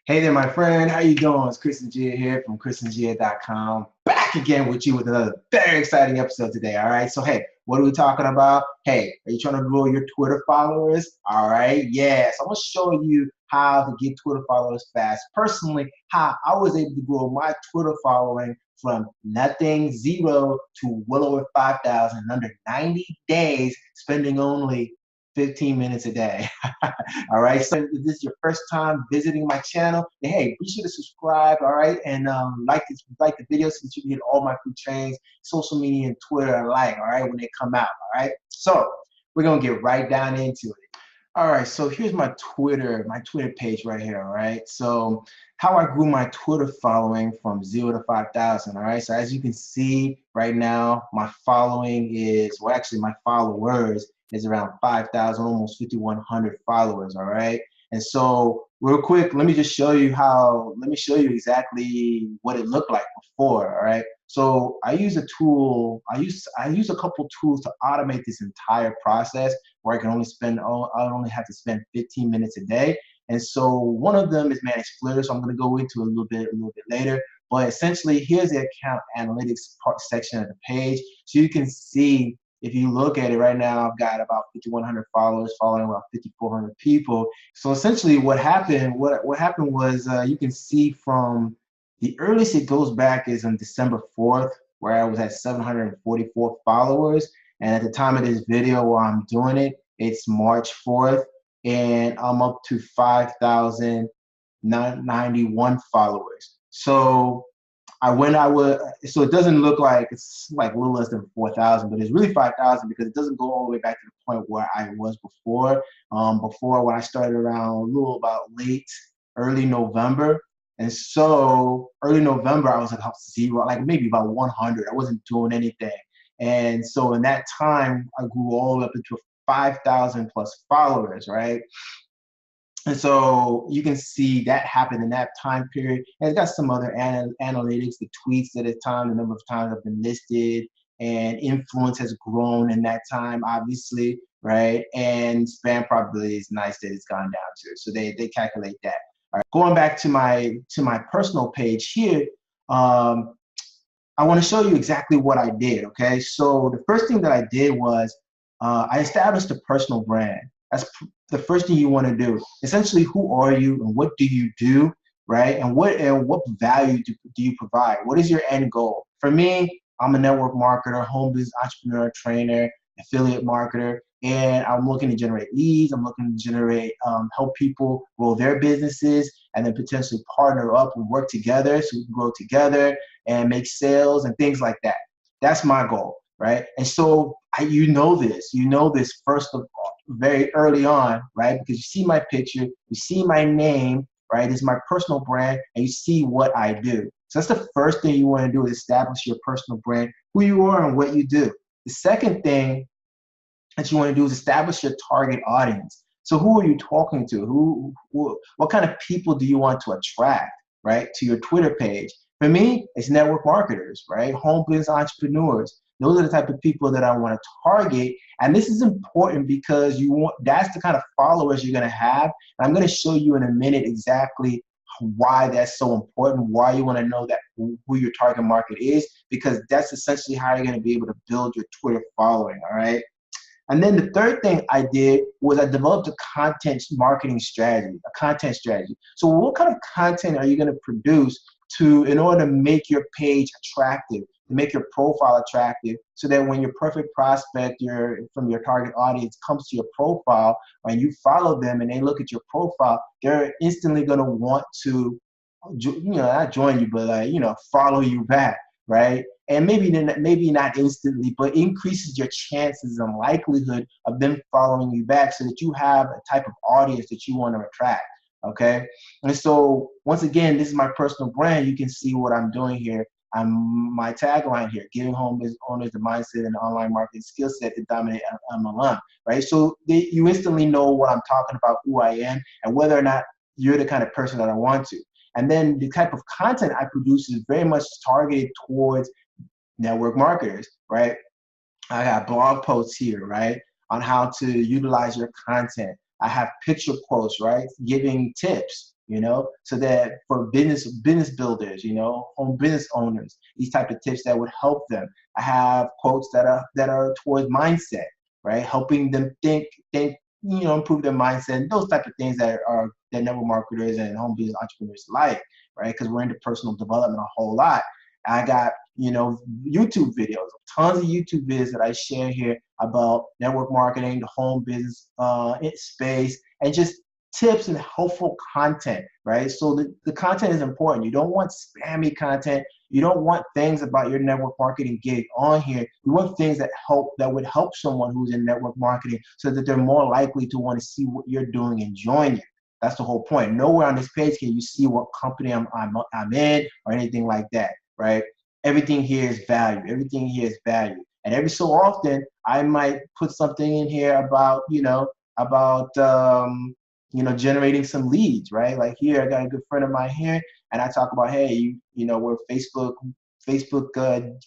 Hey there, my friend. How you doing? It's Chris and Gia here from chrisandgia.com. Back again with you with another very exciting episode today. All right. So, hey, what are we talking about? Hey, are you trying to grow your Twitter followers? All right. Yes. I'm going to show you how to get Twitter followers fast. Personally, how I was able to grow my Twitter following from nothing, zero, to well over 5,000 in under 90 days, spending only 15 minutes a day. All right. So if this is your first time visiting my channel, then hey, be sure to subscribe. All right. And like the video so that you can get all my free trainings, social media and Twitter alike. All right. When they come out. All right. So we're going to get right down into it. All right. So here's my Twitter page right here. All right. So how I grew my Twitter following from 0 to 5,000. All right. So as you can see right now, my following is, well, actually my followers is around 5,000, almost 5,100 followers, all right? And so real quick, let me show you exactly what it looked like before, all right? So I use a tool, I use a couple tools to automate this entire process where I only have to spend 15 minutes a day. And so one of them is manage Flitter, so I'm gonna go into a little bit later. But essentially, here's the account analytics section of the page. So you can see, if you look at it right now, I've got about 5,100 followers, following about 5,400 people. So essentially what happened was, you can see from the earliest it goes back is on December 4th, where I was at 744 followers. And at the time of this video while I'm doing it, it's March 4th, and I'm up to 5,091 followers. So so it doesn't look like it's like a little less than 4,000, but it's really 5,000 because it doesn't go all the way back to the point where I was before. Before, when I started around a little about early November. And so early November, I was at about zero, like maybe about 100. I wasn't doing anything. And so in that time, I grew all the way up into 5,000 plus followers, right? And so you can see that happened in that time period. And it's got some other analytics, the tweets at a time, the number of times I've been listed, and influence has grown in that time, obviously, right? And spam probability is nice that it's gone down to. So they calculate that. All right, going back to my personal page here, I want to show you exactly what I did, okay? So the first thing that I did was I established a personal brand. That's the first thing you want to do. Essentially, who are you and what do you do, right? And what value do you provide? What is your end goal? For me, I'm a network marketer, home business entrepreneur, trainer, affiliate marketer, and I'm looking to generate leads. I'm looking to help people grow their businesses and then potentially partner up and work together so we can grow together and make sales and things like that. That's my goal, right? And so you know this first of all, very early on, right? Because you see my picture, you see my name, right? It's my personal brand, and you see what I do. So that's the first thing you want to do, is establish your personal brand, who you are and what you do. The second thing that you want to do is establish your target audience. So who are you talking to? What kind of people do you want to attract, right, to your Twitter page? For me, it's network marketers, right? Home business entrepreneurs. Those are the type of people that I want to target. And this is important because that's the kind of followers you're going to have. And I'm going to show you in a minute exactly why that's so important, why you want to know that who your target market is, because that's essentially how you're going to be able to build your Twitter following, all right? And then the third thing I did was I developed a content marketing strategy, a content strategy. So what kind of content are you going to produce in order to make your page attractive, to make your profile attractive, so that when your perfect prospect from your target audience comes to your profile and you follow them and they look at your profile, they're instantly going to want to, not join you, but follow you back, right? And maybe not instantly, but increases your chances and likelihood of them following you back, so that you have a type of audience that you want to attract, okay? And so once again, this is my personal brand. You can see what I'm doing here. My tagline here: giving home business owners the mindset and the online marketing skill set to dominate MLM, right? So you instantly know what I'm talking about, who I am, and whether or not you're the kind of person that I want to. And then the type of content I produce is very much targeted towards network marketers, right? I got blog posts here, right, on how to utilize your content. I have picture quotes, right, giving tips, you know, so that for business builders, you know, home business owners, these type of tips that would help them. I have quotes that are towards mindset, right? Helping them think, you know, improve their mindset, and those type of things that network marketers and home business entrepreneurs like, right? Because we're into personal development a whole lot. I got, you know, YouTube videos, tons of YouTube videos that I share here about network marketing, the home business space, and just tips and helpful content, right? So the content is important. You don't want spammy content. You don't want things about your network marketing gig on here. You want things that would help someone who's in network marketing so that they're more likely to want to see what you're doing and join you. That's the whole point. Nowhere on this page can you see what company I'm in or anything like that, right? Everything here is value. Everything here is value. And every so often, I might put something in here about, generating some leads, right? Like here, I got a good friend of mine here, and I talk about, hey, we're Facebook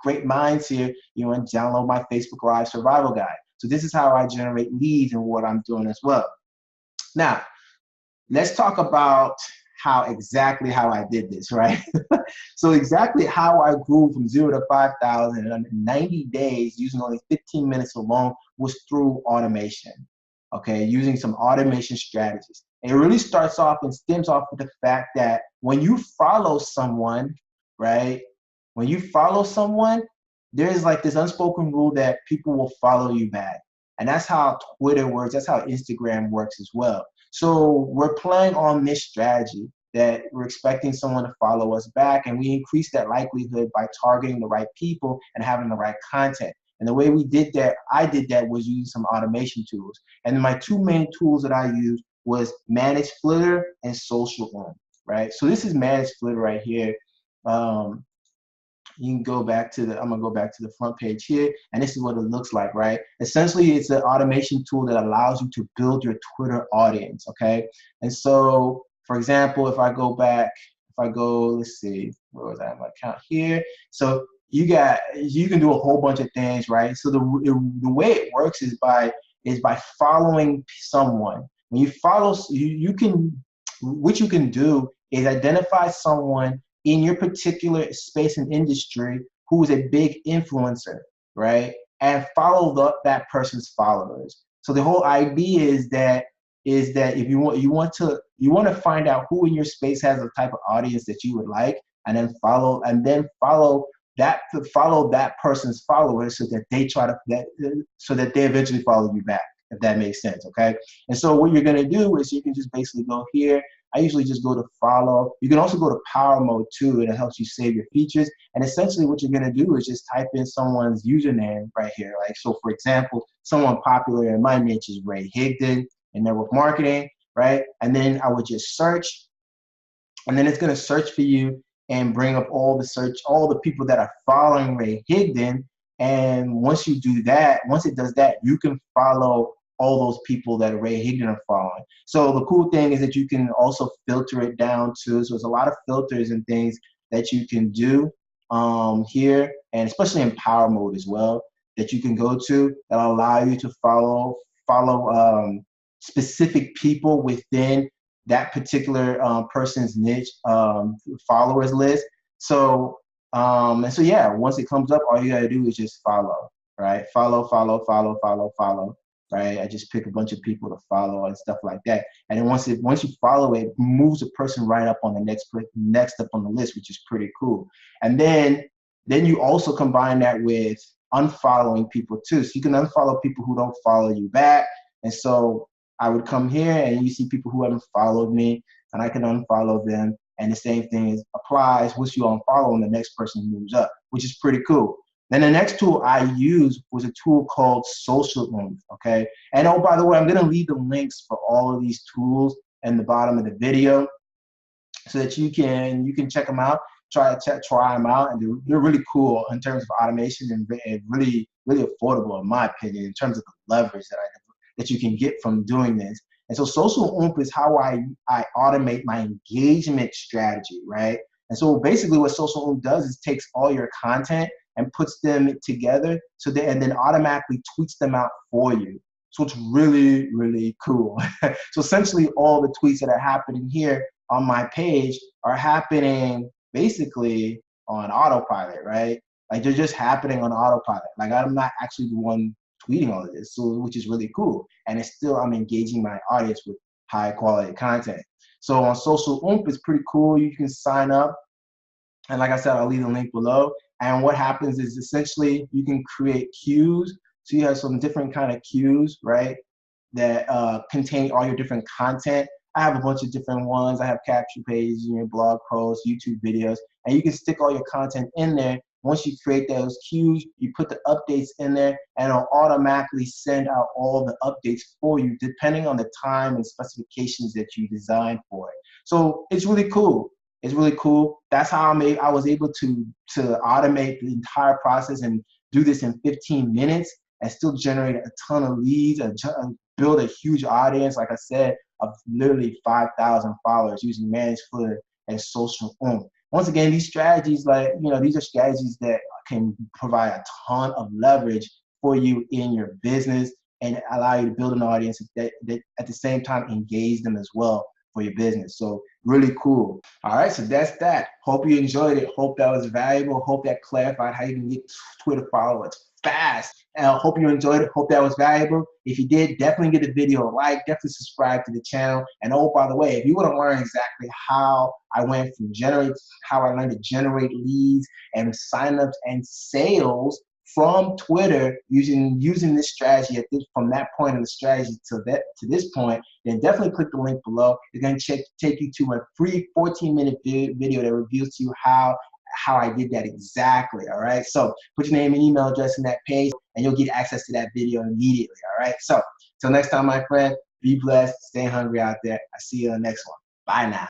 great minds here. You want to download my Facebook Live Survival Guide. So this is how I generate leads and what I'm doing as well. Now, let's talk about exactly how I did this, right? So exactly how I grew from 0 to 5,000 in under 90 days using only 15 minutes alone was through automation, okay? Using some automation strategies. And it really starts off and stems off with the fact that when you follow someone, right? When you follow someone, there's like this unspoken rule that people will follow you back. And that's how Twitter works. That's how Instagram works as well. So we're playing on this strategy that we're expecting someone to follow us back, and we increase that likelihood by targeting the right people and having the right content. And the way I did that was using some automation tools. And my two main tools that I used was Managed Flitter and Social Oomph, right? So this is Managed Flitter right here. You can go back to I'm gonna go back to the front page here, and this is what it looks like, right? Essentially, it's an automation tool that allows you to build your Twitter audience, okay? And so, for example, let's see, where was I in my account here? So you can do a whole bunch of things, right? So the way it works is by following someone. When you follow, what you can do is identify someone in your particular space and industry who is a big influencer, right? And follow that person's followers. So the whole idea is that if you want to find out who in your space has the type of audience that you would like, and then follow that person's followers so that they eventually follow you back, if that makes sense, okay? And so what you're gonna do is you can just basically go here. I usually just go to follow. You can also go to power mode too, and it helps you save your features. And essentially what you're gonna do is just type in someone's username right here. Like, so for example, someone popular in my niche is Ray Higdon in network marketing, right? And then I would just search, and then it's gonna search for you and bring up all the people that are following Ray Higdon. And once it does that, you can follow all those people that Ray Higdon are following. So the cool thing is that you can also filter it down too. So there's a lot of filters and things that you can do here, and especially in power mode as well, that you can go to that allow you to follow specific people within that particular person's niche followers list. So yeah, once it comes up, all you gotta do is just follow, right? Follow, right? I just pick a bunch of people to follow and stuff like that. And then once you follow it, moves the person right up on the next up on the list, which is pretty cool. And then you also combine that with unfollowing people too. So you can unfollow people who don't follow you back. And so I would come here and you see people who haven't followed me, and I can unfollow them. And the same thing applies. Once you unfollow them, the next person moves up, which is pretty cool. Then the next tool I used was a tool called Social Oomph, okay? And oh, by the way, I'm gonna leave the links for all of these tools in the bottom of the video so that you can check them out, try them out, and they're really cool in terms of automation and really, really affordable in my opinion in terms of the leverage that you can get from doing this. And so Social Oomph is how I automate my engagement strategy, right? And so basically what Social Oomph does is takes all your content and puts them together and then automatically tweets them out for you. So it's really, really cool. So essentially all the tweets that are happening here on my page are happening basically on autopilot, right? Like they're just happening on autopilot. Like I'm not actually the one tweeting all of this, so which is really cool. And it's still I'm engaging my audience with high quality content. So on Social Oomph, it's pretty cool. You can sign up, and like I said, I'll leave the link below. And what happens is essentially you can create queues. So you have some different kind of queues, right? That contain all your different content. I have a bunch of different ones. I have capture pages, blog posts, YouTube videos, and you can stick all your content in there. Once you create those queues, you put the updates in there, and it'll automatically send out all the updates for you, depending on the time and specifications that you designed for it. So it's really cool. It's really cool. That's how I was able to automate the entire process and do this in 15 minutes and still generate a ton of leads and build a huge audience, like I said, of literally 5,000 followers using Managed Footer and Social Oomph. Once again, these strategies, these are strategies that can provide a ton of leverage for you in your business and allow you to build an audience that at the same time engage them as well for your business. So really cool. All right, so that's that. Hope you enjoyed it. Hope that was valuable. Hope that clarified how you can get Twitter followers fast. And I hope you enjoyed it. Hope that was valuable. If you did, definitely give the video a like. Definitely subscribe to the channel. And oh, by the way, if you want to learn exactly how I learned to generate leads and signups and sales from Twitter using this strategy from that point in the strategy to this point, then definitely click the link below. It's going to take you to a free 14-minute video that reveals to you how I did that exactly. All right, so put your name and email address in that page and you'll get access to that video immediately. All right, so till next time, my friend, be blessed, stay hungry out there. I see you on the next one. Bye now.